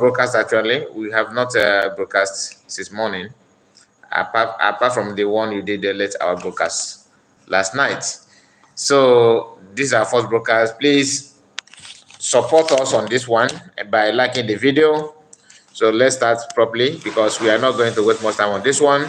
broadcast actually. We have not broadcast since morning, apart from the one you did the late hour broadcast last night. So this is our first broadcast. Please support us on this one by liking the video. So let's start properly because we are not going to waste much time on this one.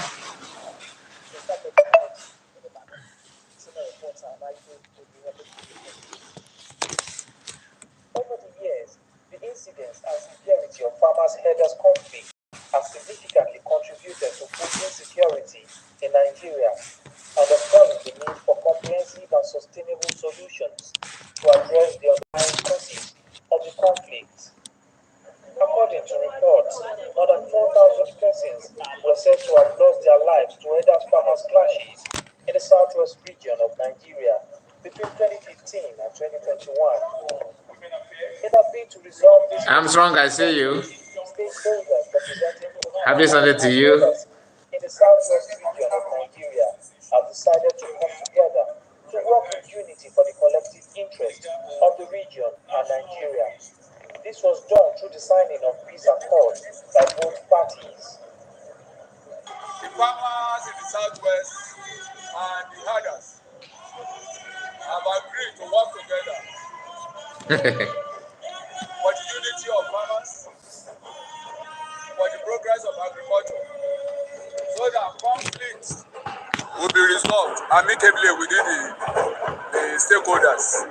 Over the years, the incidence and severity of farmers-herders conflict has significantly contributed to food insecurity in Nigeria, underscoring the need for comprehensive and sustainable solutions to address the underlying causes of the conflict. According to reports, more than 4,000 persons were said to have lost their lives to herders-farmers clashes in the southwest region of Nigeria between 2015 and 2021. In a bid to resolve this, Armstrong, I see you. stakeholders representing Happy Sunday to you. in the southwest region of Nigeria have decided to come together to work with unity for the collective interest of the region and Nigeria. This was done through the signing of peace accords by both parties. The farmers in the southwest and the herders have agreed to work together for the unity of farmers, for the progress of agriculture, so that conflicts will be resolved amicably within the stakeholders.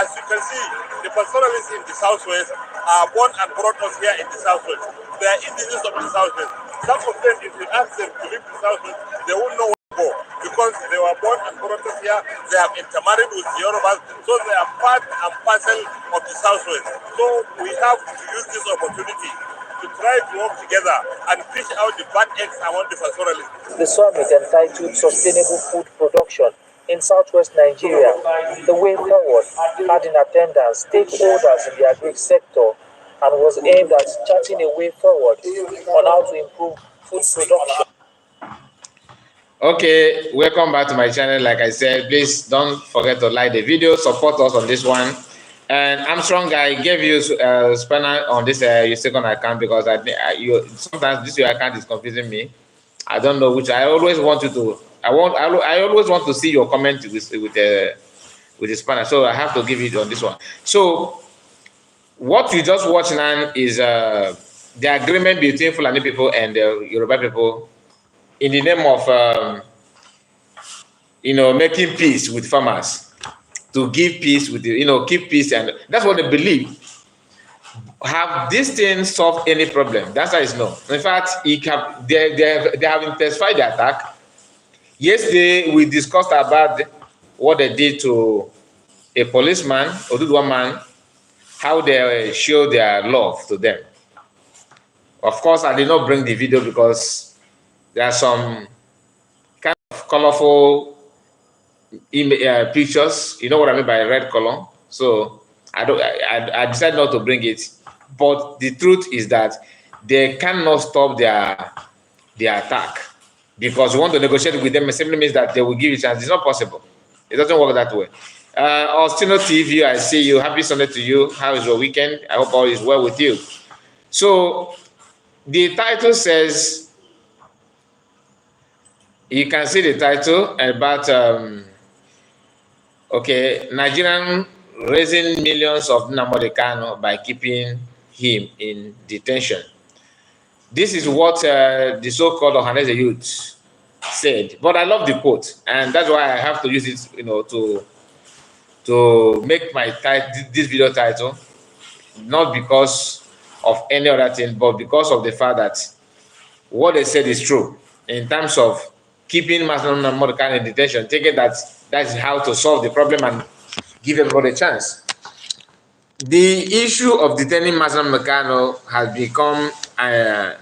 As you can see, the pastoralists in the southwest are born and brought us here in the southwest. They are indigenous of the southwest. Some of them, if you ask them to leave the southwest, they won't know where to go because they were born and brought us here. They have intermarried with the Yorubas, so they are part and parcel of the southwest. So we have to use this opportunity to try to work together and fish out the bad eggs among the pastoralists. The summit, entitled Sustainable Food Production in Southwest Nigeria, the way forward, had in attendance stakeholders in the agri sector and was aimed at charting a way forward on how to improve food production. Okay, welcome back to my channel. Like I said, please don't forget to like the video, support us on this one. And Armstrong, I gave you spanner on this your second account because sometimes this your account is confusing me. I don't know which. I always want you to. I always want to see your comment with the spanner. So I have to give it on this one. So what you just watched now is the agreement between Fulani people and the Yoruba people in the name of making peace with farmers, to give peace with keep peace, and that's what they believe. Have this thing solved any problem? That's how it's known. In fact, they have intensified the attack. Yesterday, we discussed about what they did to a policeman, Oduduwa man, how they show their love to them. Of course, I did not bring the video because there are some kind of colorful pictures. You know what I mean by red color. So I decided not to bring it. But the truth is that they cannot stop their attack. Because we want to negotiate with them, it simply means that they will give you a chance. It's not possible. It doesn't work that way. Ostino TV, I see you. Happy Sunday to you. How is your weekend? I hope all is well with you. So the title says, you can see the title about Nigerian raising millions of Nnamdi Kanu by keeping him in detention. This is what the so-called Ohanese youth said, but I love the quote, and that's why I have to use it, to make my this video title, not because of any other thing, but because of the fact that what they said is true in terms of keeping Nnamdi Kanu in detention, thinking that that's how to solve the problem and give everybody a chance. The issue of detaining Nnamdi Kanu has become a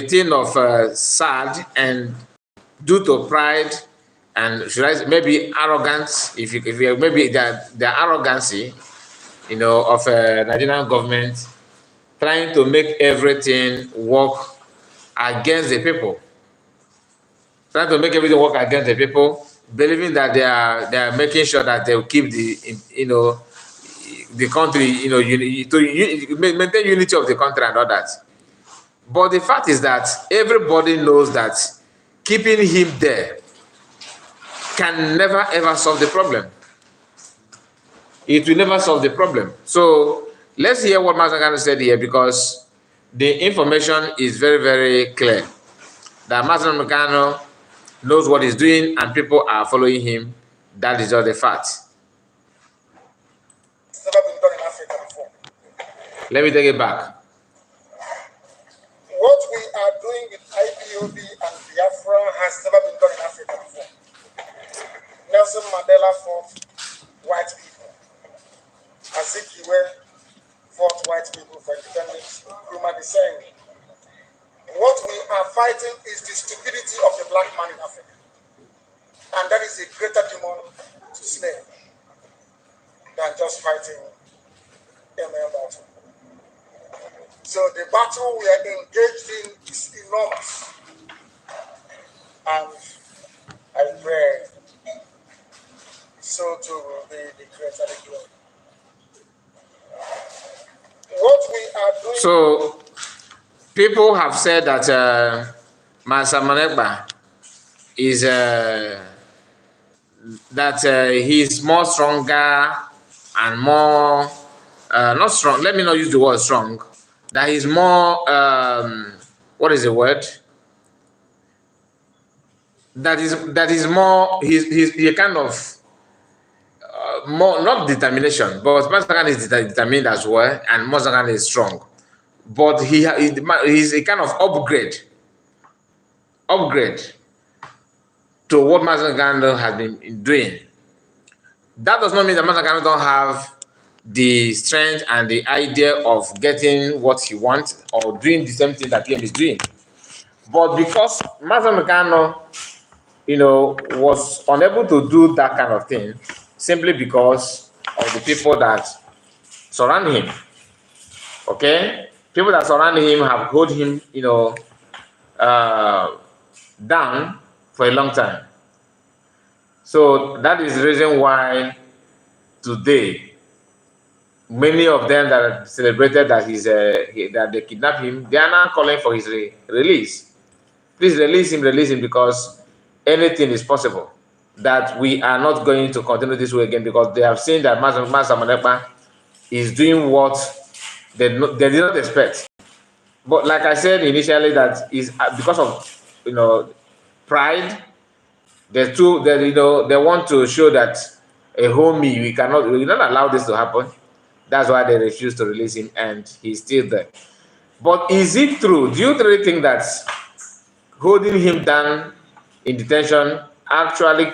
thing of sad, and due to pride and maybe arrogance, maybe the arrogancy, of Nigerian government trying to make everything work against the people, believing that they are making sure that they will keep the country, to maintain unity of the country and all that. But the fact is that everybody knows that keeping him there can never ever solve the problem. It will never solve the problem. So let's hear what Mazi Kanu said here, because the information is very, very clear that Mazi Kanu knows what he's doing and people are following him. That is just the fact. It's never been done in Africa before. Let me take it back. What we are doing with IPOB and Biafra has never been done in Africa before. Nelson Mandela fought white people. Azikiwe fought white people for independence. Nkrumah the same. What we are fighting is the stupidity of the black man in Africa. And that is a greater demon to slay than just fighting battle. So the battle we are engaged in is enormous. And I pray so too will be the greater the glory. What we are doing. So people have said that Mansa Manegba is he's more stronger and more not strong. Let me not use the word strong. That he's more what is the word? That is more. He kind of more, not determination, but Mazi Kanu is determined as well, and Mazi Kanu is strong. But he's a kind of upgrade to what Mazi Kanu has been doing. That does not mean that Mazi Kanu don't have the strength and the idea of getting what he wants or doing the same thing that PM is doing. But because Mazi Kanu, was unable to do that kind of thing simply because of the people that surround him. Okay? People that surround him have held him, down for a long time. So that is the reason why today, many of them that celebrated that that they kidnapped him, they are now calling for his release. Please release him, because anything is possible. That we are not going to continue this way again, because they have seen that Mazi Manegba is doing what they did not expect. But like I said initially, that is because of pride. They want to show that a homie, we cannot allow this to happen. That's why they refuse to release him, and he's still there. But is it true? Do you really think that holding him down in detention actually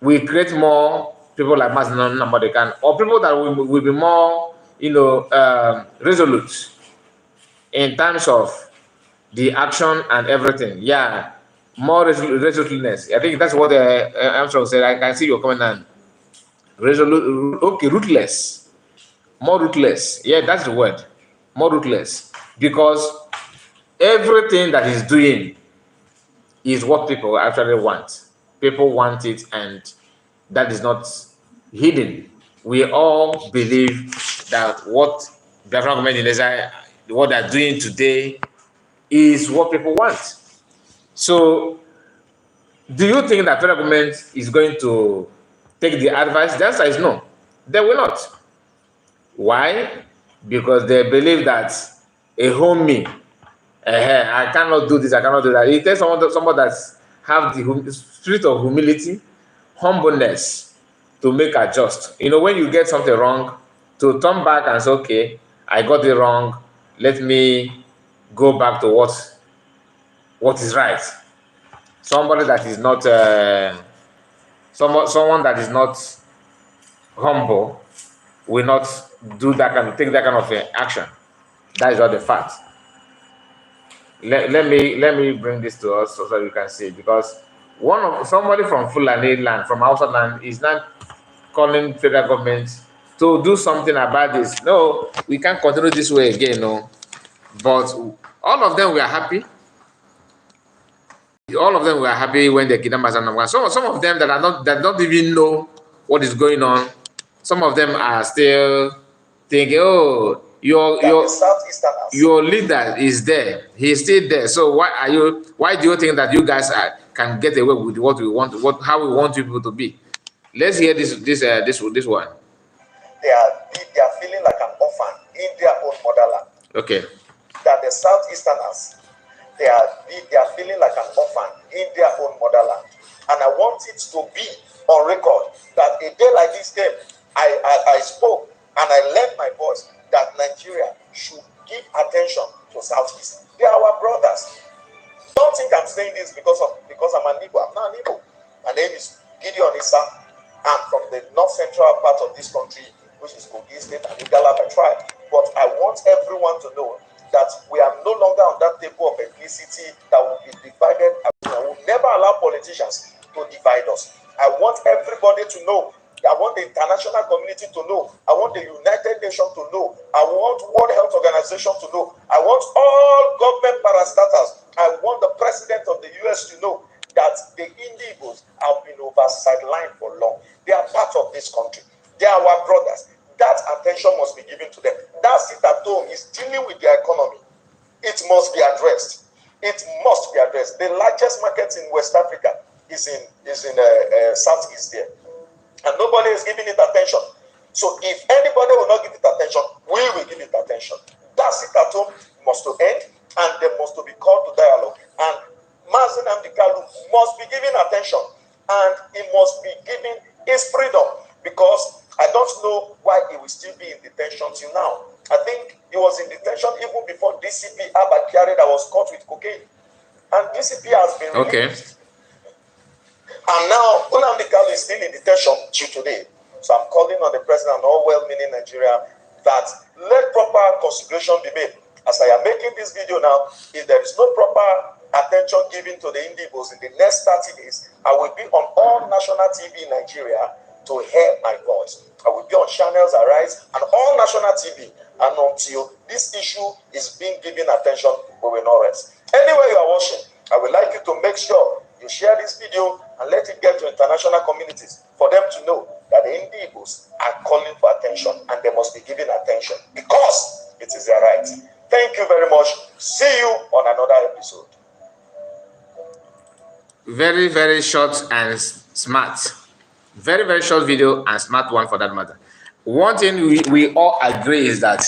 will create more people like Mazi Nnamdi, or people that will be more, resolute in terms of the action and everything? Yeah, more resoluteness. I think that's what Armstrong said. I can see your comment on resolute. Okay, ruthless, more ruthless. Yeah, that's the word, more ruthless, because everything that he's doing is what people actually want. People want it, and that is not hidden. We all believe that what the government in Israel, what they're doing today, is what people want. So, do you think that federal government is going to take the advice? The answer is no. They will not. Why? Because they believe that a homie, I cannot do this, I cannot do that. It takes someone that have the spirit of humility, humbleness, to make adjust. When you get something wrong, to turn back and say, okay, I got it wrong, let me go back to what is right. Somebody that is not someone that is not humble will not take that kind of action. That is not the fact. Let me bring this to us so you can see, because somebody from Fulani land, from Hausa land, is not calling federal government to do something about this. No, we can't continue this way again. No, but all of them were happy. All of them were happy when they kidnapped Mazi Nnamdi. Some of them that don't even know what is going on some of them are still thinking, oh, your leader is there, he's still there. So why do you think that you guys can get away with what we want, how we want people to be? Let's hear this one. They are feeling like an orphan in their own motherland. Okay. That the Southeasterners, they are feeling like an orphan in their own motherland. And I want it to be on record that a day like this came, I spoke and I lent my voice that Nigeria should give attention to Southeast. They are our brothers. Don't think I'm saying this because I'm an Igbo. I'm not an Igbo. My name is Gideon Issa. I'm from the north central part of this country, which is Kogi State and Igala by tribe. But I want everyone to know that we are no longer on that table of ethnicity that will be divided. I will never allow politicians to divide us. I want everybody to know. I want the international community to know. I want the United Nations to know. I want World Health Organization to know. I want all government parastatals. I want the president of the US to know that the Indigbos have been sidelined for long. They are part of this country. They are our brothers. That attention must be given to them. That sit at home is dealing with their economy. It must be addressed. It must be addressed. The largest market in West Africa is in Southeast there. And nobody is giving it attention. So if anybody will not give it attention, we will give it attention. That sit at home must to end, and they must to be called to dialogue. And Mazi Nnamdi must be given attention, and he must be given his freedom, because I don't know why he will still be in detention till now. I think he was in detention even before DCP Abba Kyari that was caught with cocaine. And DCP has been released. And now Nnamdi is still in detention till today. So I'm calling on the president and all well-meaning Nigeria that let proper consideration be made. As I am making this video now, if there is no proper attention given to the Indigbos in the next 30 days, I will be on all national TV in Nigeria to hear my voice. I will be on Channels Arise and all national TV. And until this issue is being given attention, we will not rest. Anywhere you are watching, I would like you to make sure you share this video and let it get to international communities for them to know that the Indigbos are calling for attention, and they must be given attention because it is their right. Thank you very much. See you on another episode. Very, very short and smart. Very, very short video and smart one for that matter. One thing we all agree is that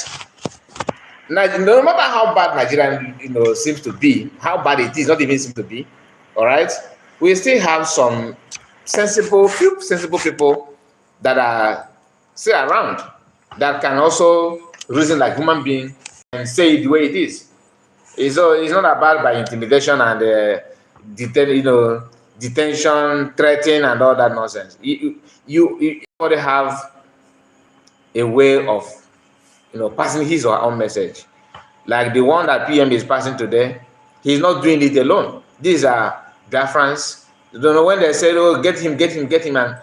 no matter how bad Nigeria seems to be, how bad it is, not even seem to be, all right, we still have some few sensible people that are still around that can also reason like human being and say it the way it is. It's not about by intimidation and detention, threatening, and all that nonsense. You already have a way of passing his or her own message, like the one that PM is passing today. He's not doing it alone. These are Biafrans. You don't know when they say, "Oh, get him," and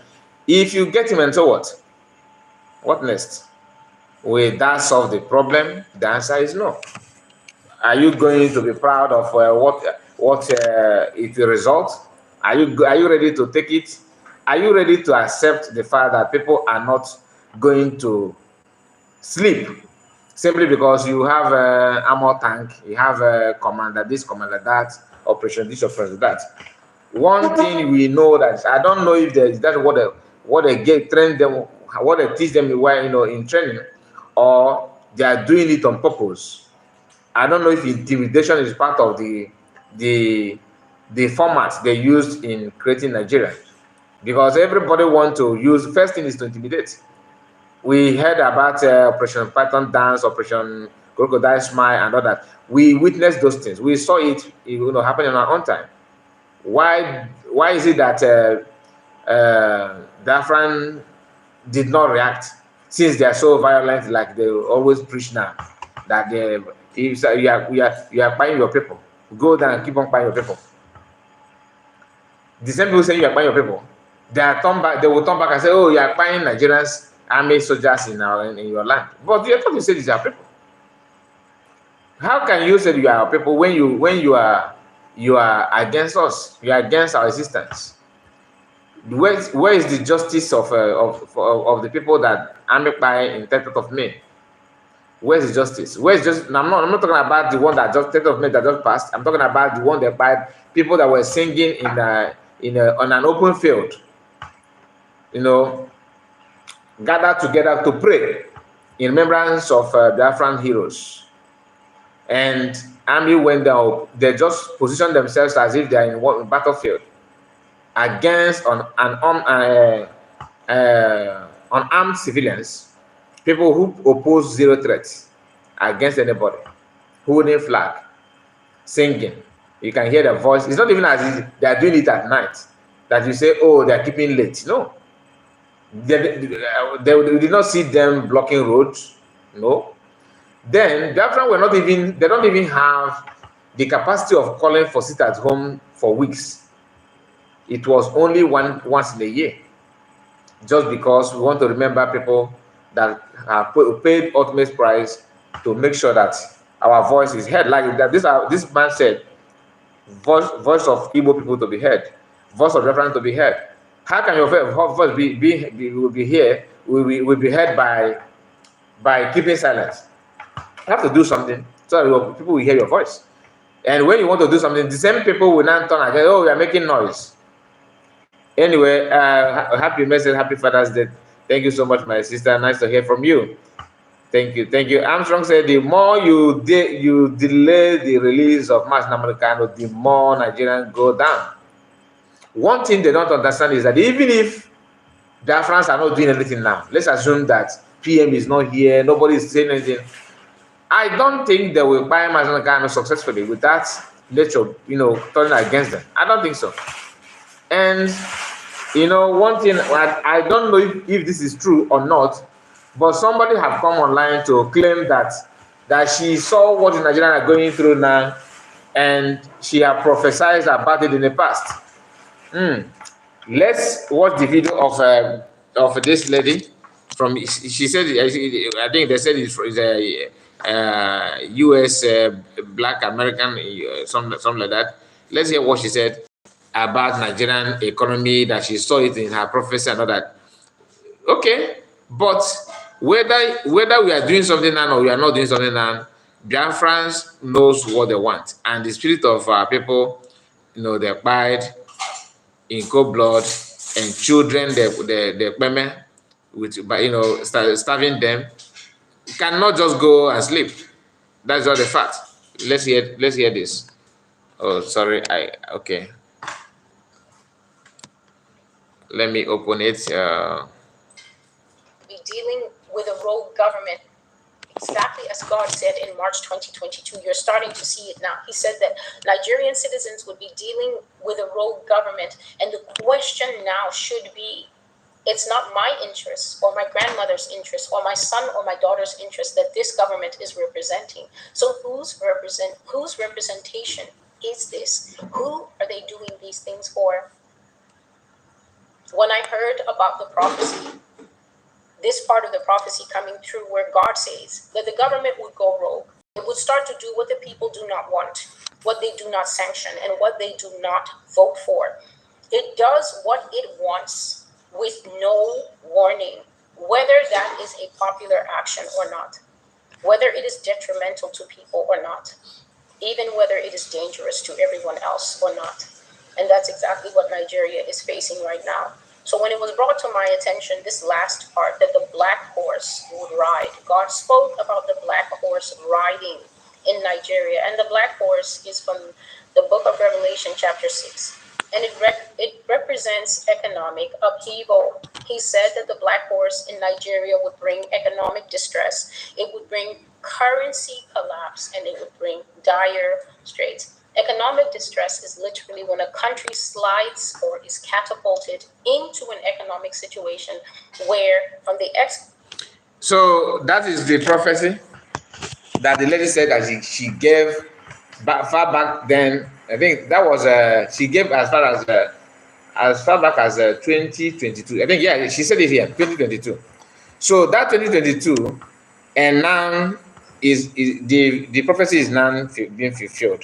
if you get him, and so what? What next? Will that solve the problem? The answer is no. Are you going to be proud of what it will result? Are you ready to take it? Are you ready to accept the fact that people are not going to sleep simply because you have an armor tank, you have a commander this, commander that, operation this, operation that? One thing we know that I don't know if that's what they train them, what they teach them in training, or they are doing it on purpose. I don't know if intimidation is part of the format they used in creating Nigeria, because everybody want to use. First thing is to intimidate. We heard about Operation Python Dance, Operation Crocodile Smile, and all that. We witnessed those things. We saw it, happening on our own time. Why is it that Biafran did not react, since they are so violent, like they always preach now, that if you are buying your people, go down and keep on buying your people. The same people saying you are buying your people, they will turn back and say, "Oh, you are buying Nigerians, army soldiers in your land." But you thought you said these are people. How can you say you are people when you are against us? You are against our existence. Where is the justice of the people that occupy in 30th of May? Where's the justice? Where's just? I'm not talking about the one that just 30th of May that just passed. I'm talking about the one that by people that were singing on an open field. You know, gathered together to pray in remembrance of Biafran heroes. And army went down. They just positioned themselves as if they are in one battlefield against unarmed civilians, people who oppose zero threats against anybody, holding flag, singing. You can hear their voice. It's not even as if they are doing it at night that you say, oh, they're keeping late. No. They did not see them blocking roads. No. Then Biafran they don't even have the capacity of calling for sit at home for weeks. It was only once in a year, just because we want to remember people that have paid ultimate price to make sure that our voice is heard. Like that, this man said, voice of Igbo people to be heard, voice of reference to be heard. How can your voice will be heard by keeping silence? You have to do something so that people will hear your voice. And when you want to do something, the same people will now turn and say, oh, we are making noise. Anyway, happy message, happy Father's Day. Thank you so much, my sister. Nice to hear from you. Thank you, thank you. Armstrong said, the more you delay the release of Nnamdi Kanu, the more Nigerians go down. One thing they don't understand is that even if Biafrans are not doing anything now, let's assume that PM is not here, nobody is saying anything. I don't think they will buy Nnamdi Kanu successfully without nature, turning against them. I don't think so. And one thing, I don't know if this is true or not, but somebody have come online to claim that she saw what the Nigerians are going through now, and she had prophesied about it in the past. Let's watch the video of this lady. She said, I think they said it's a U.S. Black American, something like that. Let's hear what she said about Nigerian economy, that she saw it in her prophecy and all that. Okay, but whether we are doing something now or we are not doing something now, Biafrans knows what they want, and the spirit of our people, they abide in cold blood, and children, they starving them, cannot just go and sleep. That's just the fact. Let's hear this. Oh, sorry. Okay. Let me open it. Be dealing with a rogue government, exactly as God said in March 2022. You're starting to see it now. He said that Nigerian citizens would be dealing with a rogue government, and the question now should be, it's not my interest or my grandmother's interest or my son or my daughter's interest that this government is representing. So whose representation is this? Who are they doing these things for? When I heard about the prophecy, this part of the prophecy coming true, where God says that the government would go rogue, it would start to do what the people do not want, what they do not sanction, and what they do not vote for. It does what it wants with no warning, whether that is a popular action or not, whether it is detrimental to people or not, even whether it is dangerous to everyone else or not. And that's exactly what Nigeria is facing right now. So when it was brought to my attention, this last part, that the black horse would ride, God spoke about the black horse riding in Nigeria. And the black horse is from the book of Revelation, chapter 6. And it represents economic upheaval. He said that the black horse in Nigeria would bring economic distress. It would bring currency collapse, and it would bring dire straits. Economic distress is literally when a country slides or is catapulted into an economic situation where from the So that is the prophecy that the lady said that she gave far back then. I think that was she gave as far back as 2022. I think, yeah, she said it here, 2022. So that 2022, and now is the prophecy is now being fulfilled.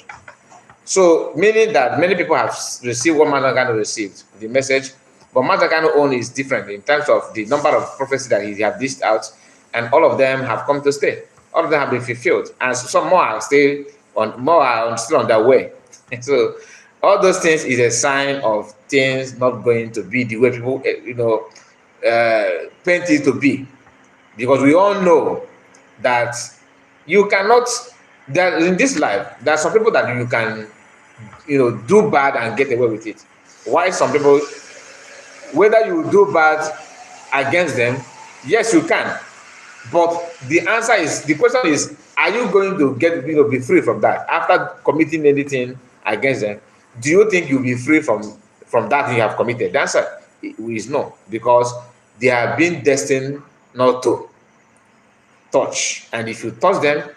So meaning that many people have received what Nnamdi received, the message, But Mazi Kanu own is different in terms of the number of prophecies that he have dished out, and all of them have come to stay. All of them have been fulfilled, and some more are still still on their way. So all those things is a sign of things not going to be the way people paint it to be, because we all know that you cannot, that in this life there are some people that you can do bad and get away with it, while some people, whether you do bad against them, yes you can, but the question is, are you going to be free from that after committing anything against them? Do you think you'll be free from that you have committed? The answer is no, because they have been destined not to touch. And if you touch them,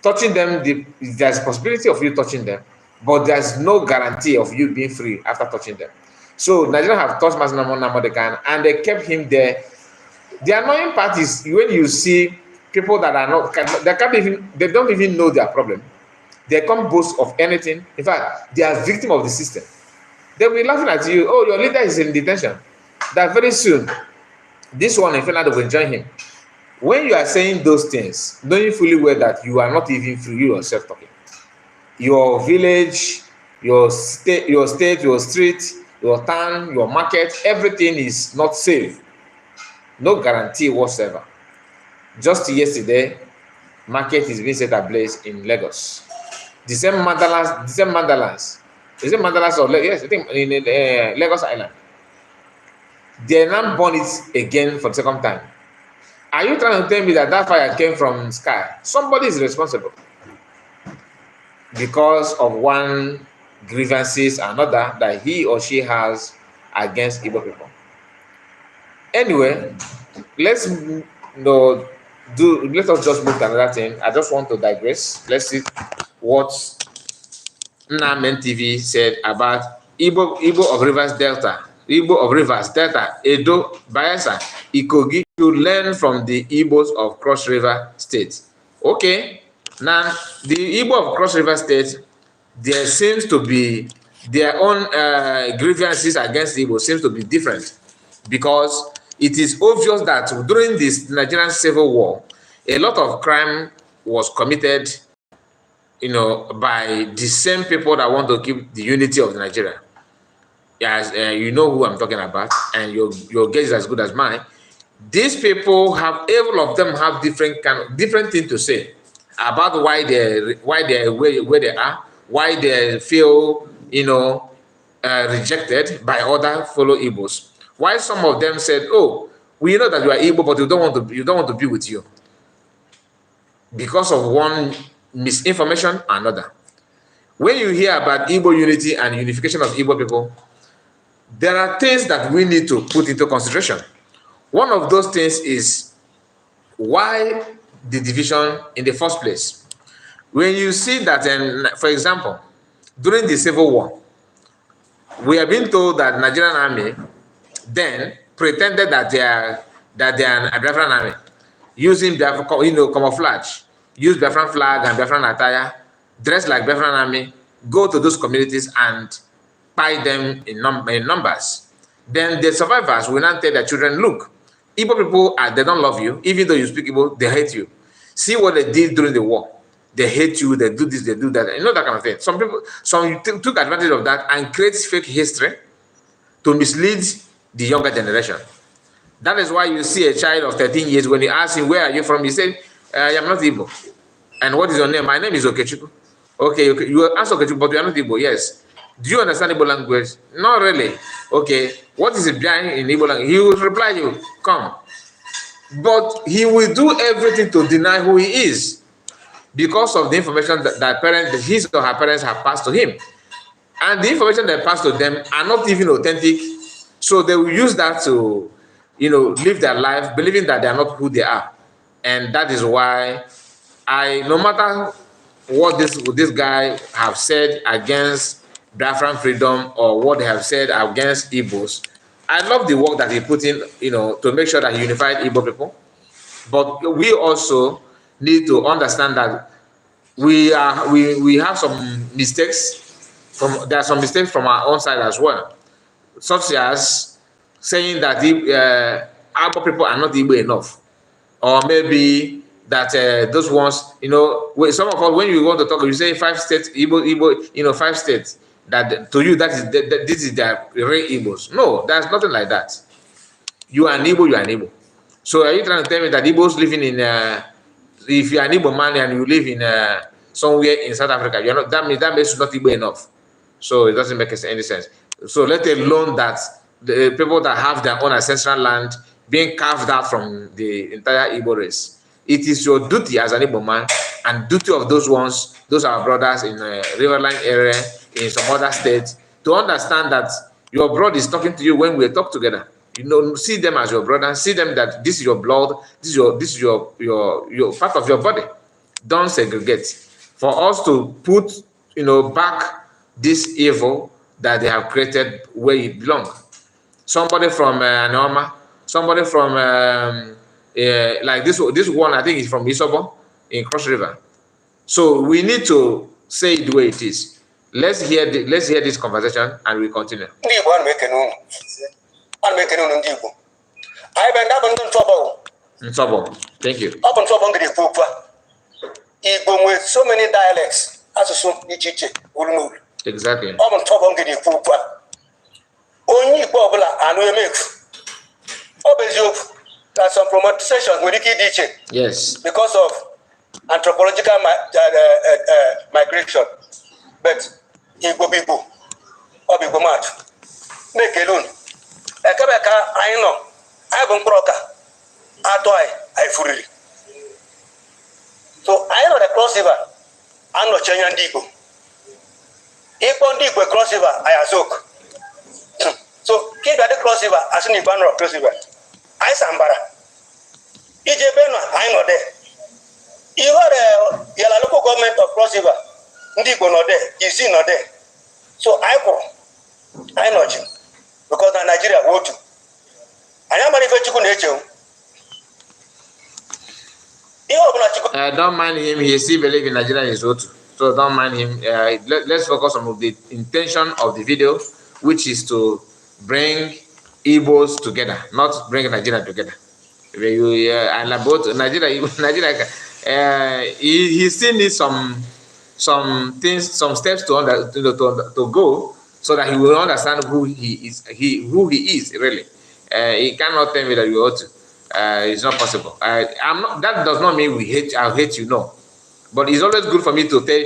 touching them, there's a possibility of you touching them, but there's no guarantee of you being free after touching them. So Nigerians have touched Mazi Nnamdi, and they kept him there. The annoying part is when you see people that are not, they don't even know their problem. They can't boast of anything. In fact, they are victim of the system. They'll be laughing at you. Oh, your leader is in detention. That very soon, this one in Finland will join him. When you are saying those things, knowing fully well that you are not even free, you yourself talking. Your village, your state, your street, your town, your market, everything is not safe. No guarantee whatsoever. Just yesterday, market is being set ablaze in Lagos. The same Mandalas. Is it Mandalas or yes? I think in Lagos Island. They now burn it again for the second time. Are you trying to tell me that fire came from sky? Somebody is responsible because of one grievances another that he or she has against Igbo people. Anyway, let us just move to another thing. I just want to digress. Let's see what Nnamdi said about Igbo of Rivers Delta, Edo, Bayelsa, Ikogi, to learn from the Igbos of Cross River State. Okay, now the Igbo of Cross River State, there seems to be their own grievances against the Igbo seems to be different, because it is obvious that during this Nigerian Civil War, a lot of crime was committed, by the same people that want to keep the unity of Nigeria. Yes, you know who I'm talking about, and your guess is as good as mine. These people have, all of them have different things to say about why they're where they are, why they feel rejected by other fellow Igbos. Why some of them said, "Oh, we know that you are Igbo, but you don't want to be with you," because of one misinformation or another. When you hear about Igbo unity and unification of Igbo people, there are things that we need to put into consideration. One of those things is why the division in the first place. When you see that, for example, during the Civil War, we have been told that Nigerian army then pretended that they are a Biafran army, using camouflage, use Biafran flag and Biafran attire, dress like Biafran army, go to those communities and buy them in numbers. Then the survivors will not tell their children, look, Igbo people, they don't love you. Even though you speak Igbo, they hate you. See what they did during the war. They hate you, they do this, they do that. That kind of thing. Some people took advantage of that and create fake history to mislead the younger generation. That is why you see a child of 13 years, when you ask him, where are you from? He said, I am not Igbo. And what is your name? My name is Okechukwu. Okay, you answer Okechukwu, but you are not Igbo. Yes. Do you understand Igbo language? Not really. Okay. What is it behind in Igbo language? He will reply you, come. But he will do everything to deny who he is, because of the information that his or her parents have passed to him. And the information they pass to them are not even authentic. So they will use that to, live their life believing that they are not who they are. And that is why no matter what this guy have said against Biafran freedom or what they have said against Igbos, I love the work that he put in, to make sure that he unified Igbo people. But we also need to understand that we have some mistakes. There are some mistakes from our own side as well, such as saying that Igbo people are not Igbo enough, or maybe that those ones, some of us, when you want to talk, you say 5 states, Igbo, 5 states. That to you, this is their real Igbos. No, there's nothing like that. You are an Igbo, you are an Igbo. So are you trying to tell me that Igbos living in, if you are an Igbo man and you live in somewhere in South Africa, you're not, that makes you not Igbo enough. So it doesn't make any sense. So let alone that the people that have their own ancestral land being carved out from the entire Igbo race. It is your duty as an Igbo man and duty of those our brothers in the Riverline area, in some other states, to understand that your brother is talking to you when we talk together. See them as your brother, see them that this is your blood, this is your part of your body. Don't segregate. For us to put, back this evil that they have created where it belongs. Somebody from Anoma, somebody from like this one, I think is from Isobo in Cross River. So we need to say it the way it is. Let's hear this conversation and we continue. Thank you. Igbo with so many dialects, Exactly. Only popular and we make that some promotion with the yes, because of anthropological migration. But Igbo people, or Igbo mat, make alone. A Kabaka, I know, I have broker, I fully. So I know the crossover, I'm not Chinese Digo. If on Digo crossover, I ask. So keep at the crossover as an Iban or crossover. I Sambara. Ijebeno, I know there. You are the local government of crossover. Ndigo not there, you see not there. So I know you. Because in Nigeria go to. I am manufacturing nature. Don't mind him. He still believes in Nigeria is Otu. So don't mind him. Let's focus on the intention of the video, which is to bring Igbos together, not bring Nigeria together. And about Nigeria, he still needs some things, some steps to go, so that he will understand who he is really. He cannot tell me that you ought to. It's not possible. That does not mean I'll hate you, no. But it's always good for me to tell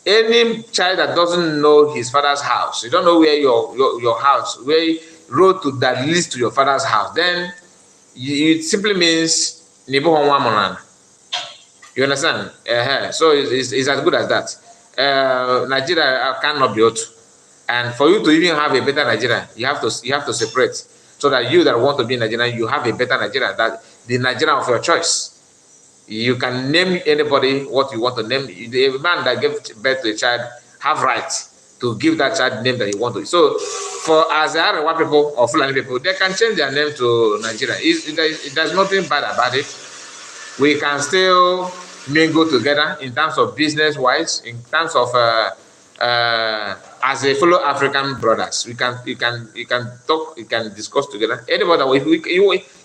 any child that doesn't know his father's house, you don't know where your house, where road to that leads to your father's house, then it simply means you understand? So it's as good as that. Nigeria cannot be Otu. And for you to even have a better Nigeria, you have to separate. So that you that want to be Nigerian, you have a better Nigeria, that the Nigerian of your choice. You can name anybody what you want to name. The man that gave birth to a child have right to give that child the name that he wants to. So, for as Arewa people or Fulani people, they can change their name to Nigeria. There's nothing bad about it. We can still mingle together in terms of business-wise, in terms of as a fellow African brothers. You can talk, you can discuss together. Anybody,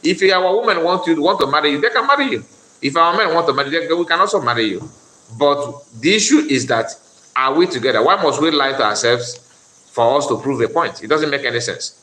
if our women want to marry you, they can marry you. If our men want to marry you, we can also marry you. But the issue is that, are we together? Why must we lie to ourselves for us to prove a point? It doesn't make any sense.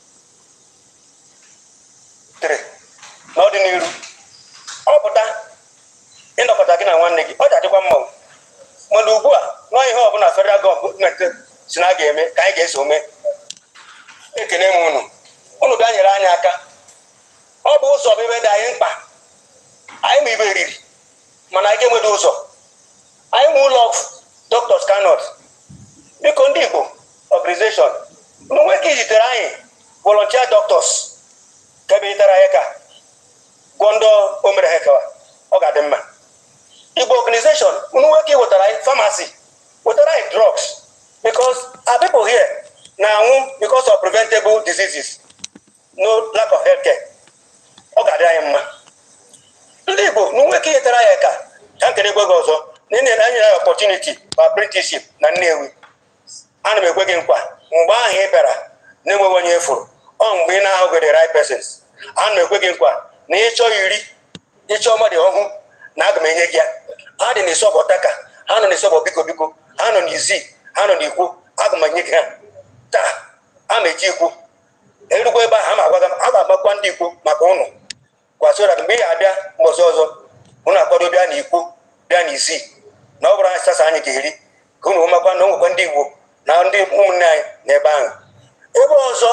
I will love Doctors Kanus. The Kondigo organization. No way volunteer doctors. Kabitaraeka. Gondo Omerheka. Ogadema. Igbo organization. No way with the pharmacy. With the drugs. Because our people here now, because of preventable diseases, no lack of healthcare. Ogadema. Igbo, no way can't get a opportunity for apprenticeship na Nnewi. Ana me gwege nkwa mgbe ahụ ịbara na-enwe onye efu ọ mgbe ị na-ahụghị the right persons. A na-ekwe gị nkwa na ịchọ iri ịchọ mmadụ ọhụụ na aga m enye gị ya. Ha dị n'Isọbọ Taka, ha nọ n'Isọbọ Biko Biko, ha nọ n'Izi, ha nọ n'Ikwu, aga m enye gị ha. Taa a ma-eji Ikwu erugbo ebe ahụ a ga-agbakwa ndị Ikwu maka ụnụ kwasora mgbe ị ga-abịa mgbe ọzọ ụnụ akwado bịa n'Ikwu bịa n'Izi na ọ bụrụ anyị sasa anyị ga-eri ka ụnụ makwa na nwekwa ndị Igbo na ndị ụmụnne anyị n'ebe ahụ. Ebe ọzọ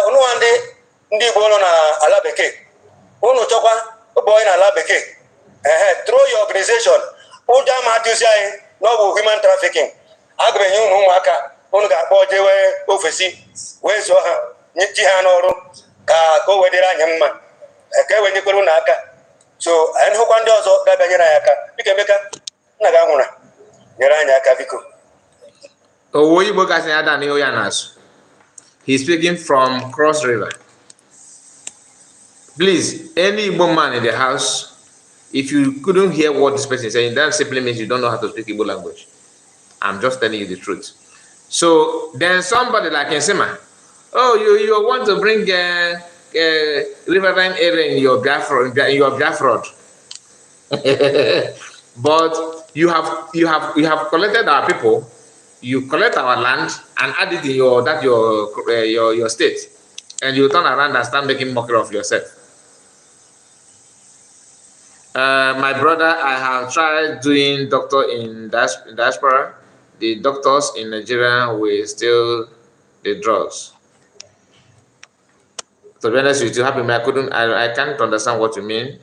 ụnụnwa ndị Igbo nọ n'ala bekee, ụnụ chọkwa ụbọ anyị n'ala bekee through your organization ụjọ ama atụzi anyị na ọ bụ human trafficking. Aga m enye ụnụ ụmụaka ụnụ ga-akpọ jewe ofesi wee zụọ ha ji ha n'ọrụ ka o wedere anyị mma ka e wee nyekwere ụnụ aka. So anyị hụkwa ndị ọzọ ga-abịa nyere anyị aka. Biko Emeka, nna gị anwụra, nyere anyị aka biko. He's speaking from Cross River. Please, any Igbo man in the house, if you couldn't hear what this person is saying, that simply means you don't know how to speak Igbo language. I'm just telling you the truth. So then somebody like Nsema, oh, you want to bring riverine area in your Biafra, but you have collected our people, you collect our land and add it in your state, and you turn around and start making mockery of yourself. My brother, I have tried doing doctor in diaspora. The doctors in Nigeria will steal the drugs. To be honest with you, I can't understand what you mean.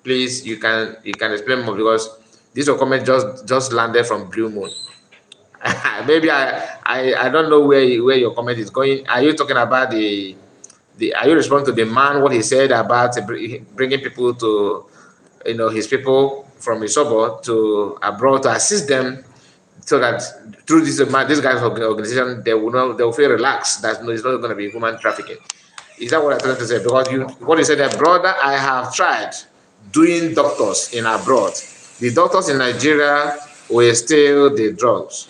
Please, you can explain more, because this comment just landed from Blue Moon. Maybe I don't know where your comment is going. Are you talking about are you responding to the man, what he said about bringing people to, his people from Isobo to abroad to assist them, so that through this guy's organization they will feel relaxed that it's not going to be human trafficking? Is that what I'm trying to say? Because what you said that, brother, I have tried doing doctors in abroad. The doctors in Nigeria will steal the drugs.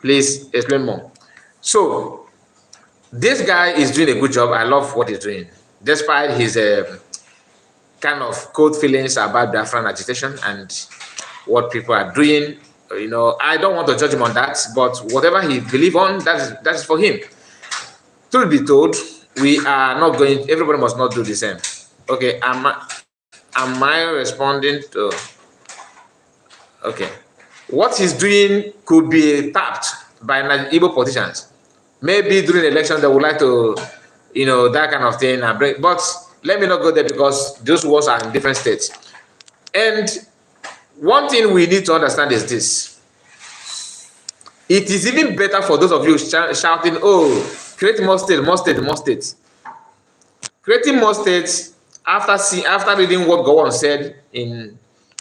Please explain more. So this guy is doing a good job. I love what he's doing, despite his kind of cold feelings about Biafran agitation and what people are doing. I don't want to judge him on that, but whatever he believes on, that is for him. Truth be told, we are not going. Everybody must not do the same. Okay, am I responding to? Okay, what he's doing could be tapped by Igbo politicians. Maybe during the election they would like to, that kind of thing. But let me not go there, because those wars are in different states. And one thing we need to understand is this: it is even better for those of you shouting, "Oh, create more states, more states, more states." Creating more states after reading what Gowon said in,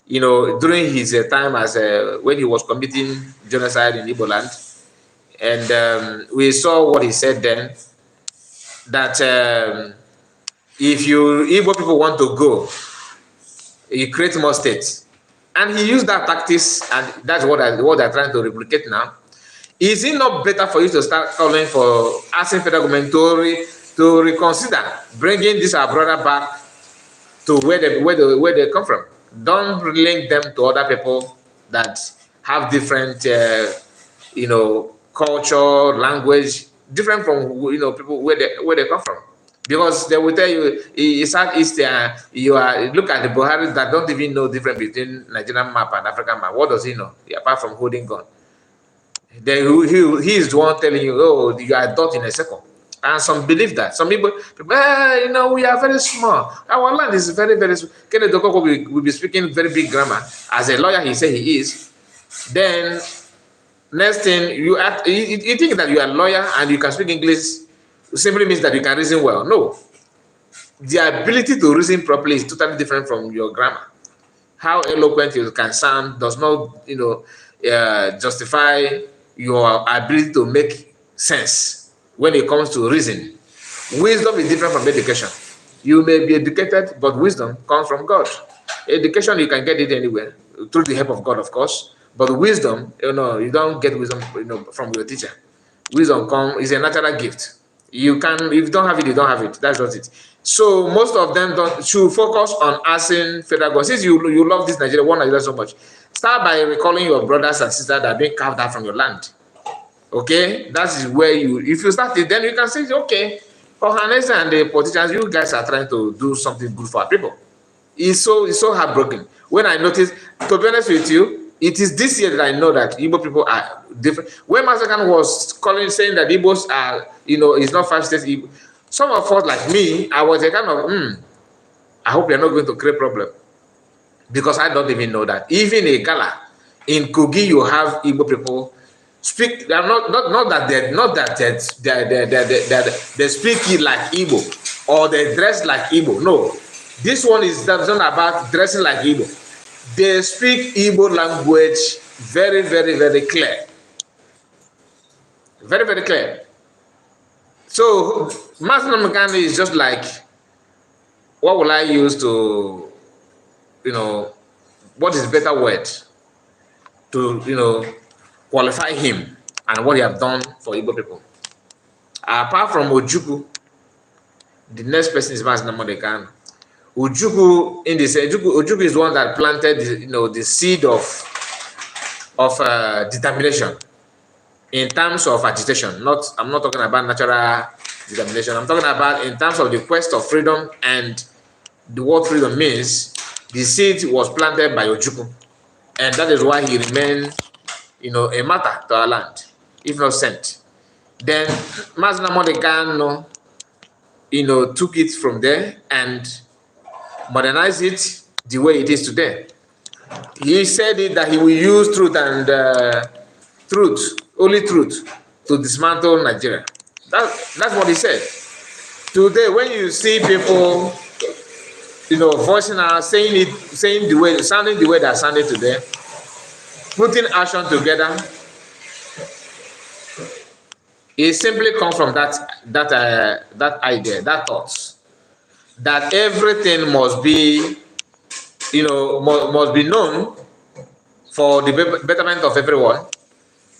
during his time as when he was committing genocide in Igbo land, and we saw what he said then, that if Igbo people want to go, you create more states. And he used that tactics, and that's what they're trying to replicate now. Is it not better for you to start calling for asking federal government to reconsider bringing this our brother back to where they come from? Don't link them to other people that have different, culture, language, different from people where they come from. Because they will tell you, Southeast, you are look at the Buhari that don't even know the difference between Nigerian map and African map. What does he know apart from holding gun? Then he is the one telling you, oh, you are dot in a second. And some believe that. Some people, we are very small. Our land is very, very small. Kenneth Okoko will be speaking very big grammar. As a lawyer, he said he is. Then, next thing, you think that you are a lawyer and you can speak English simply means that you can reason well. No. The ability to reason properly is totally different from your grammar. How eloquent you can sound does not, justify your ability to make sense when it comes to reason. Wisdom is different from education. You may be educated, but wisdom comes from God. Education, you can get it anywhere, through the help of God, of course. But wisdom, you don't get wisdom from your teacher. wisdom come is a natural gift. You can, if you don't have it, you don't have it. That's just it. So most of them don't should focus on asking federal government. Since you love this Nigeria, one Nigeria so much, start by recalling your brothers and sisters that are being carved out from your land. Okay, that is where you, if you start it, then you can say, okay, for Hannes and the politicians, you guys are trying to do something good for our people. It's so heartbroken. When I notice, to be honest with you, it is this year that I know that Igbo people are different. When Masakan was saying that Igbos are, it's not 5 states. Some of us, like me, I was a kind of, I hope you're not going to create problem. Because I don't even know that. Even in Gala, in Kogi, you have Igbo people speak. They are not that they speak it like Igbo or they dress like Igbo. No, this one is not about dressing like Igbo. They speak Igbo language very, very, very clear. Very, very clear. So, Master Namagani is just like, what will I use to, what is better word to, qualify him and what he have done for Igbo people? Apart from Ojukwu, the next person is Master Namagani. Ojukwu, Ojukwu is the one that planted, the seed of determination in terms of agitation. I'm not talking about natural determination. I'm talking about in terms of the quest of freedom and the word freedom means. The seed was planted by Ojukwu, and that is why he remained, a matter to our land, if not sent. Then Mazi Nnamdi Kanu, took it from there and modernized it the way it is today. He said it that he will use truth and only truth, to dismantle Nigeria. That's what he said. Today, when you see people, voicing out, sounding the way they're sounding today, putting action together, it simply comes from that idea, that thought, that everything must be, must be known for the betterment of everyone.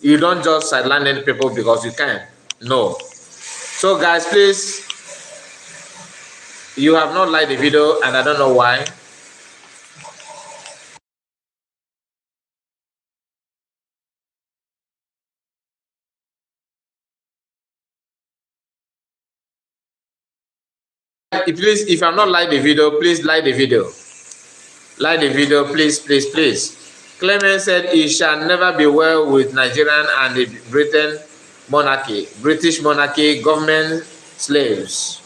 You don't just sideline any people because you can. No. So guys, please, you have not liked the video and I don't know why. Please, if you have not liked the video, please like the video. Like the video, please, please, please. Clement said it shall never be well with Nigerian and the British monarchy, government, slaves.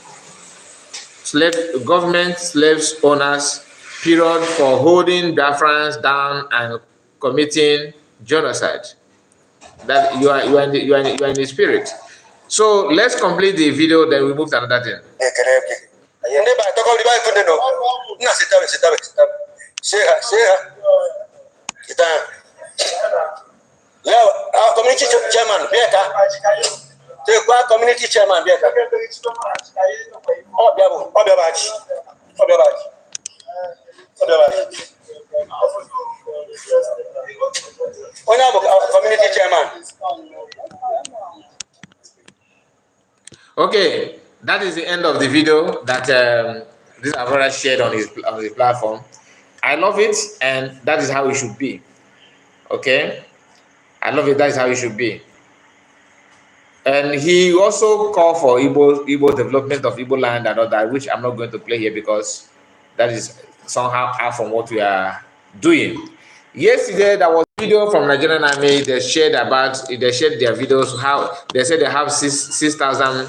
Government, slaves, owners, period, for holding Biafrans down and committing genocide. That you are in the spirit. So let's complete the video, then we move to another thing. Yeah, our community chairman, the community chairman, community chairman. Okay, that is the end of the video that this brother shared on his platform. I love it, and that is how it should be. Okay, I love it. That is how it should be. And he also called for Igbo development of Igbo land and all that, which I'm not going to play here because that is somehow out from what we are doing. Yesterday, there was a video from Nigerian Army. They shared their videos. How they said they have 6,000,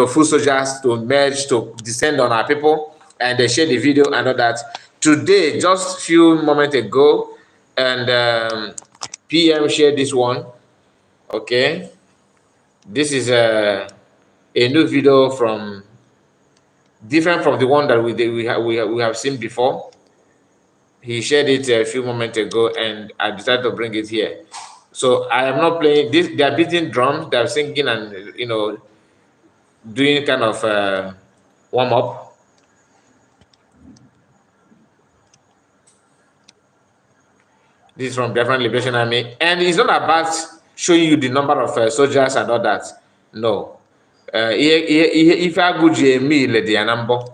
foot soldiers to merge to descend on our people, and they shared the video and all that. Today, just a few moments ago, and PM shared this one. Okay. This is a new video from different from the one that we have seen before. He shared it a few moments ago, and I decided to bring it here. So I am not playing this. They are beating drums. They are singing and doing kind of warm up. This is from Biafran Liberation Army, and it's not about showing you the number of soldiers and all that. No. If Aguji Emil, the Anambo.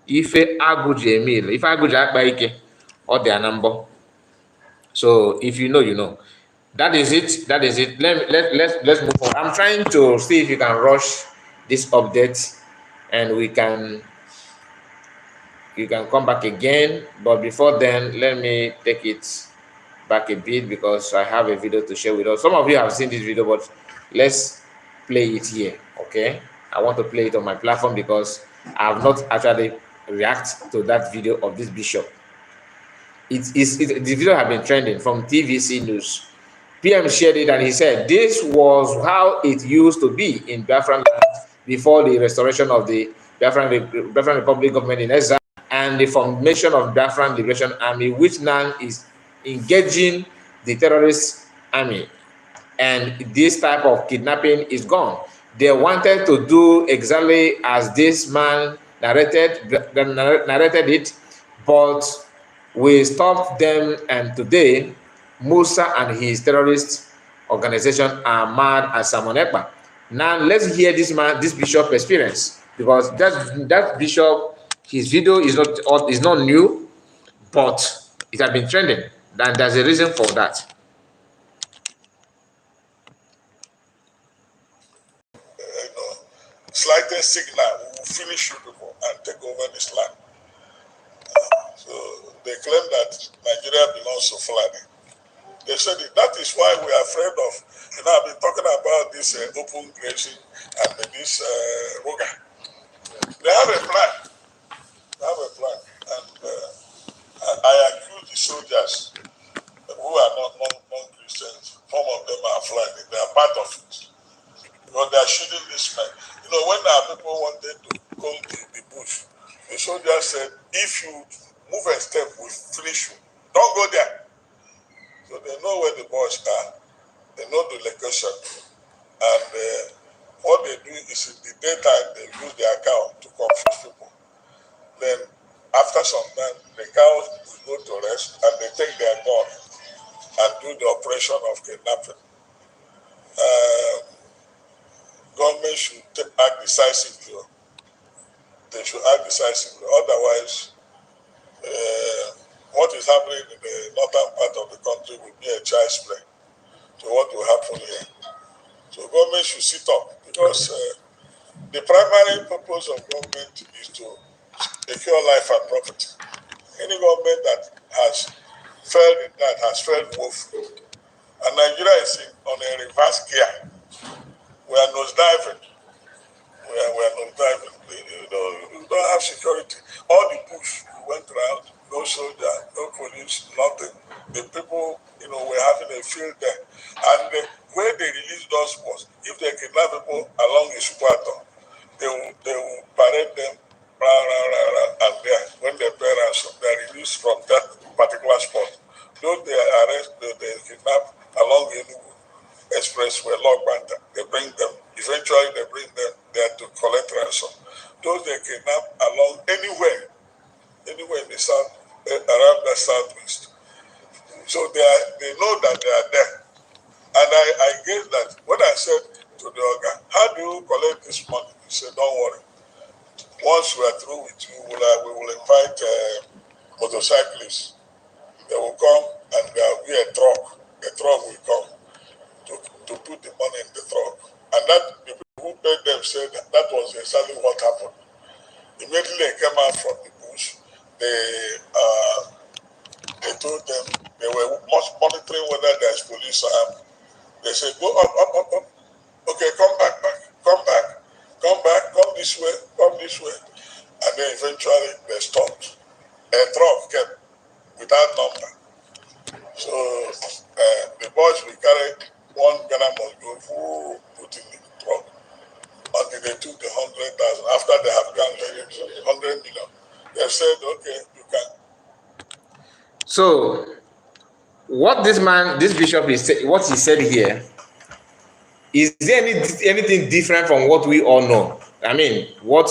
If Aguji Emil, if Aguji Akbaike, or the Anambo. So if you know, you know. That is it. That is it. Let's move on. I'm trying to see if you can rush this update and you can come back again. But before then, let me take it back a bit because I have a video to share with us. Some of you have seen this video, but let's play it here. Okay, I want to play it on my platform because I have not actually react to that video of this bishop. The video have been trending from TVC News. PM shared it and he said this was how it used to be in Biafran land before the restoration of the Biafran Republic government in exile and the formation of Biafran Liberation Army, which now is engaging the terrorist army. And this type of kidnapping is gone. They wanted to do exactly as this man narrated it, but we stopped them, and today Musa and his terrorist organization are mad as Simon Ekpa. Now let's hear this bishop experience, because that bishop, his video is not new, but it has been trending, and there's a reason for that. Slightest signal will finish you people and take over this land. So they claim that Nigeria belongs to Fulani. They said that is why we are afraid of. You know, I've been talking about this open grazing and this Ruga. They have a plan. They have a plan. And I accuse the soldiers who are not non-Christians. Some of them are Fulani. They are part of it. Because they are shooting this man. You know, when our people wanted to go to the bush, the soldiers said, if you move a step, we'll finish you. Don't go there. So they know where the boys are. They know the location. And what they do is in the daytime, they use their cow to confuse people. Then, after some time, the cows will go to rest and they take their gun and do the operation of kidnapping. Government should act decisively. They should act decisively. Otherwise, what is happening in the northern part of the country will be a child's play. So what will happen here? So government should sit up, because the primary purpose of government is to secure life and property. Any government that has failed in that has failed woefully. And Nigeria is on a reverse gear. We are nosediving. We are nosediving. We don't have security. All the push we went around, no soldier, no police, nothing. The people, were having a field there. And the way they released us was, if they kidnap people along the Supato, they will parade them and there, when they pay ransom, they are released from that particular spot. Those they arrest, they kidnap along the expressway, log banter. They bring them. Eventually, they bring them there to collect ransom. Those they kidnap along anywhere in the south, around the southwest. So they know that they are there. And I guess that when I said to the organ, how do you collect this money? He said, don't worry. Once we are through with you, we will invite motorcyclists. They will come and there will be a truck. A truck will come to put the money in the truck. And that the people who paid them said that was exactly what happened. Immediately they came out from the bush. They told them they were monitoring whether there's police armed. They said, go up. Okay, come back, come this way. And then eventually they stopped. A truck came without number. So the boys will carry one Ghana must go who put in the truck until they took the 100,000. After they have gone 100 million, they said, okay, you can. So what this bishop what he said here, is there anything different from what we all know? I mean, what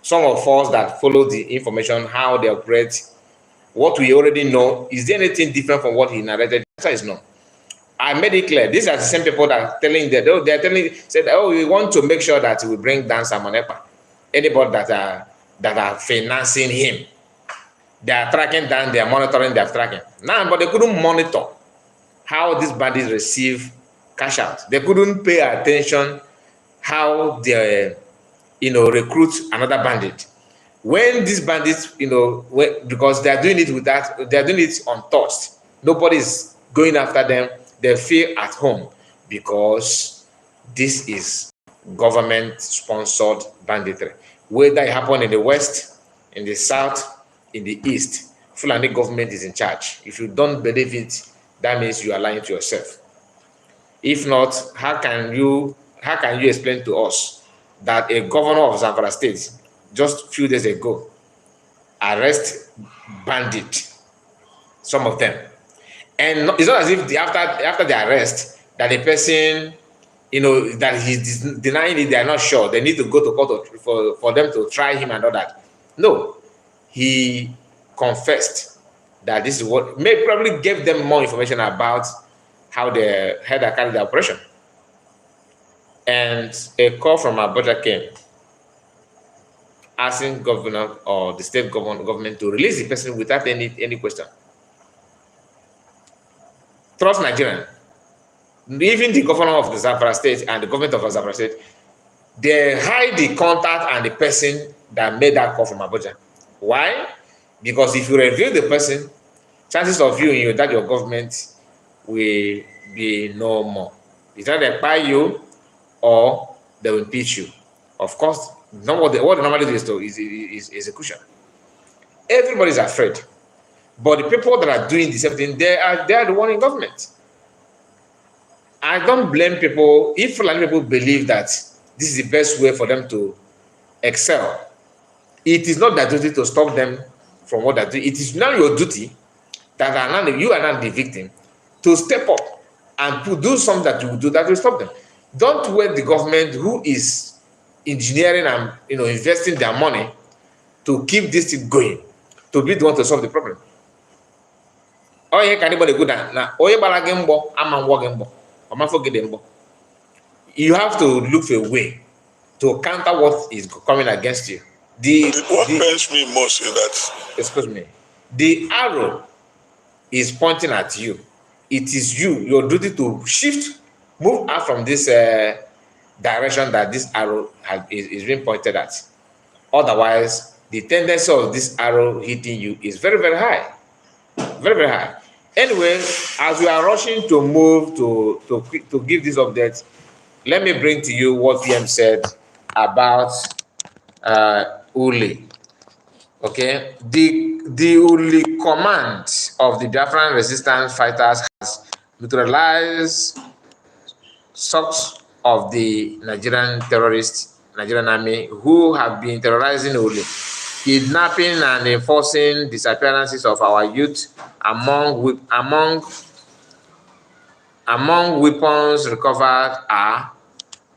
some of us that follow the information, how they operate, what we already know, is there anything different from what he narrated? The answer is no. I made it clear. These are the same people that are telling that they're telling said, oh, we want to make sure that we bring down Samonepa. Anybody that are financing him, they are tracking down, they are monitoring, they are tracking. Now, but they couldn't monitor how these bandits receive cash out. They couldn't pay attention how they recruit another bandit. When these bandits, because they are doing it without, they are doing it untouched. Nobody's going after them. They feel at home because this is government-sponsored banditry. Whether it happened in the West, in the South, in the East, Fulani government is in charge. If you don't believe it, that means you are lying to yourself. If not, how can you explain to us that a governor of Zamfara State just a few days ago arrest bandit, some of them, and it's not as if after the arrest that the person, that he's denying it, they are not sure, they need to go to court for them to try him and all that. No, he confessed that this is what probably gave them more information about how they had carried the operation. And a call from Abuja came asking governor or the state government to release the person without any question. Trust Nigerian. Even the governor of the Zamfara State and the government of Zamfara State, they hide the contact and the person that made that call from Abuja. Why? Because if you reveal the person, chances of you in your government will be no more. It's either they buy you or they will impeach you. Of course, what they normally do is execution. Everybody's afraid. But the people that are doing the same thing, they are the one in government. I don't blame people if people believe that this is the best way for them to excel. It is not their duty to stop them from what they do. It is now your duty that you are not the victim to step up and do something that you will do that will stop them. Don't wait the government who is engineering and investing their money to keep this thing going to be the one to solve the problem. Oh, yeah, can anybody go down now? Oh, yeah, you have to look for a way to counter what is coming against you. What pains me most is that, excuse me, the arrow is pointing at you. It is your duty to move out from this direction that this arrow is being pointed at. Otherwise, the tendency of this arrow hitting you is very, very high. Very, very high. Anyway, as we are rushing to move to give this update, let me bring to you what PM said about Uli. Okay, the Uli command of the Biafran resistance fighters has neutralized socks of the Nigerian army who have been terrorizing Uli, kidnapping and enforcing disappearances of our youth. Among weapons recovered are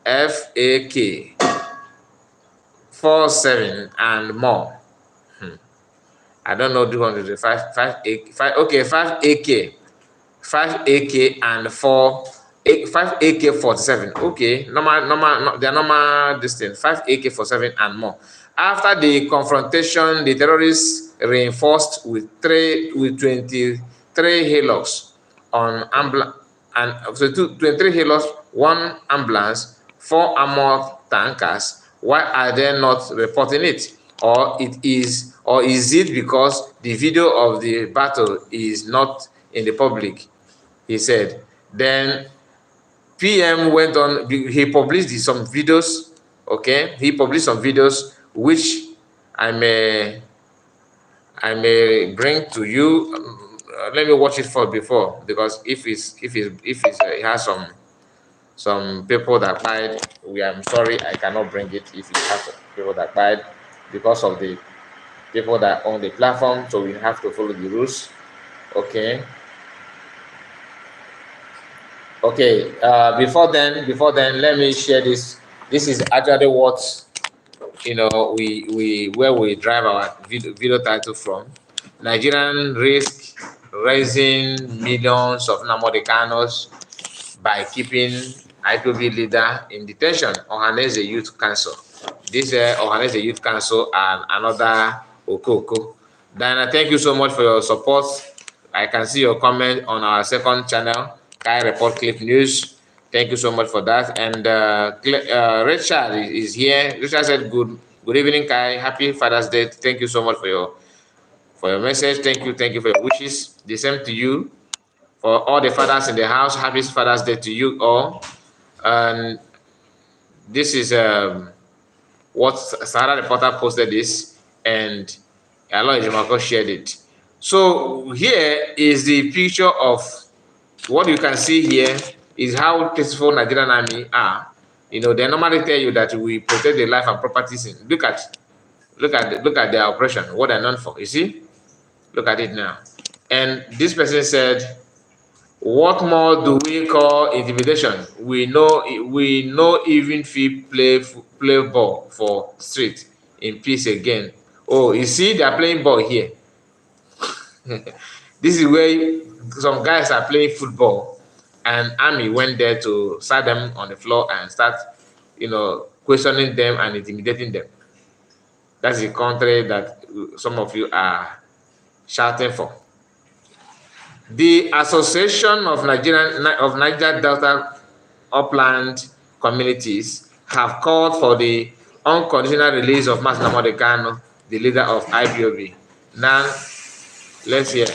FAK 47 and more. I don't know the one is 5 AK and 5 AK 47. Okay, normal, they're normal distance. 5 AK 47 and more. After the confrontation, the terrorists reinforced with 23 halos on ambulance and 23 halos, 1 ambulance, 4 armored tankers. Why are they not reporting it? Or is it because the video of the battle is not in the public? He said. Then PM went on, he published some videos, okay? He published some videos which I may bring to you. Let me watch it before, because if it has some people that died, I'm sorry, I cannot bring it if it has people that died because of the people that own the platform, so we have to follow the rules. Okay. Okay, before then, let me share this. This is actually what where we drive our video title from. Nigerian risk raising millions of Nnamdi Kanus by keeping IPOB leader in detention, Ohaneze Youth Council. This Ohaneze Youth Council and another Okoko. Diana, thank you so much for your support. I can see your comment on our second channel, Kai Report Clip News. Thank you so much for that. And Richard is here. Richard said, "Good evening, Kai. Happy Father's Day. Thank you so much for your message. Thank you for your wishes. The same to you. For all the fathers in the house, happy Father's Day to you all." And this is what Sahara Reporter posted this, and Aloy Jimako shared it. So here is the picture of what you can see here is how peaceful Nigerian army are. You know, they normally tell you that we protect the life and properties. Look at their operation, what they're known for. You see? Look at it now. And this person said, "What more do we call intimidation? We know even if play ball for street in peace again." Oh, you see, they are playing ball here. This is where some guys are playing football, and army went there to sat them on the floor and start, questioning them and intimidating them. That's the country that some of you are shouting for. The Association of Niger Delta Upland Communities have called for the unconditional release of Mazi Nnamdi Kanu, the leader of IPOB. Now, let's hear.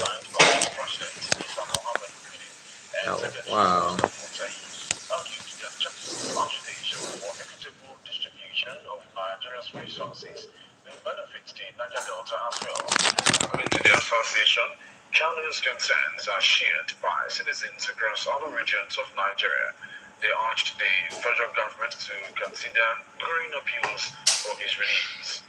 Oh, wow. According to the association, Kanu's concerns are shared by citizens across other regions of Nigeria. They urged the federal government to consider growing appeals for his release.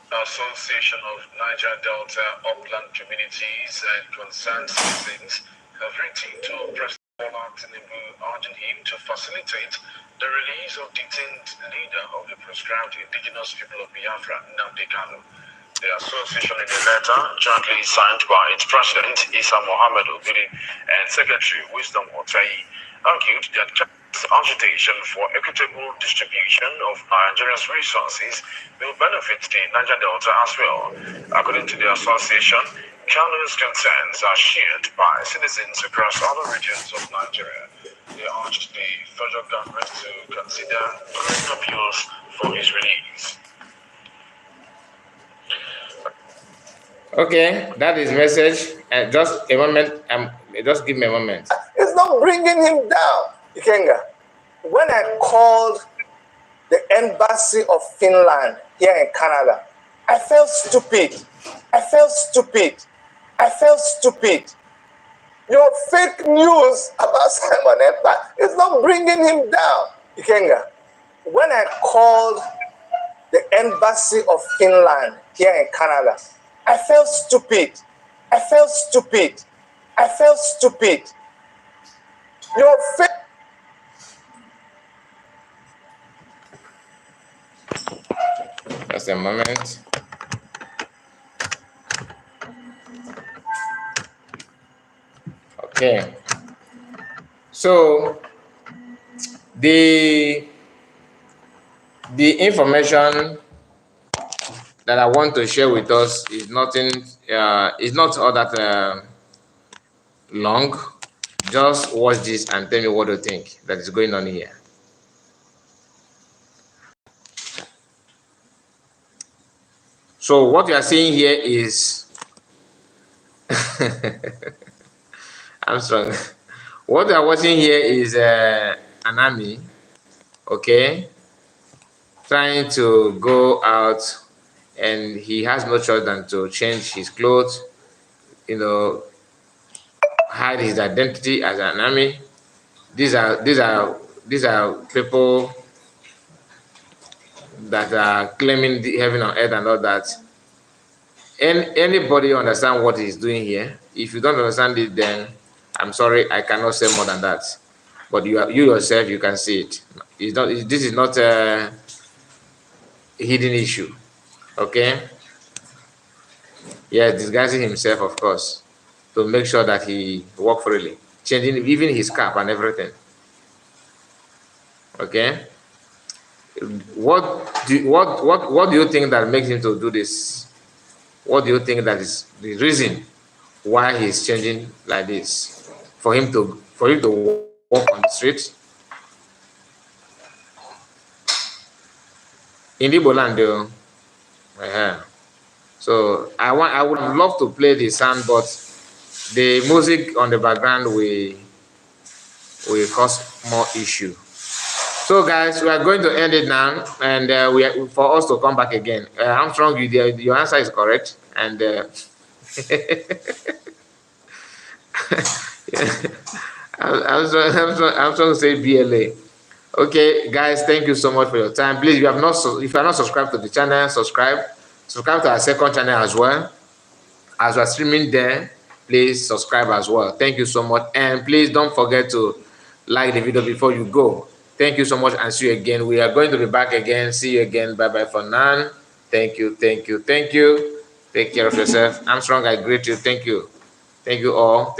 Association of Niger Delta Upland Communities and Concerned Citizens have written to President Bola Tinubu urging him to facilitate the release of detained leader of the proscribed indigenous people of Biafra, Nnamdi Kanu. The association, in a letter jointly signed by its president, Isa Mohammed Obiri, and Secretary Wisdom Otai, argued that agitation for equitable distribution of Nigeria's resources will benefit the Niger Delta as well. According to the association, Kanu's concerns are shared by citizens across other regions of Nigeria. They urged the federal government to consider growing appeals for his release. Okay, that is message. Just a moment. Just give me a moment. It's not bringing him down, Ikenga. When I called the embassy of Finland here in Canada, I felt stupid. Your fake news about Simon Ekpa is not bringing him down, Ikenga. When I called the embassy of Finland here in Canada, I felt stupid. Your fake. Just a moment. Okay. So the information that I want to share with us is nothing. Is not all that long. Just watch this and tell me what you think that is going on here. So what you are seeing here is I'm strong. What you are watching here is an army, okay, trying to go out, and he has no choice than to change his clothes, hide his identity as an army. These are people that are claiming the heaven on earth and all that. Anybody understand what he's doing here? If you don't understand it, then I'm sorry, I cannot say more than that. But you yourself, you can see it. This is not a hidden issue, okay? Yeah, disguising himself, of course. to make sure that he walk freely, changing even his cap and everything. Okay. What do you think that makes him to do this? What do you think that is the reason why he's changing like this? For him to walk on the streets in Igbo land, though. So I would love to play the sound, but the music on the background will cause more issue. So guys, we are going to end it now, and for us to come back again. Armstrong, your answer is correct, and I'm trying to say BLA. Okay, guys, thank you so much for your time. Please, if you are not subscribed to the channel, subscribe to our second channel as well. As we are streaming there, please subscribe as well. Thank you so much, and please don't forget to like the video before you go. Thank you so much, and see you again. We are going to be back again. See you again. Bye bye for now. Thank you. Take care of yourself. Armstrong, I greet you. Thank you all.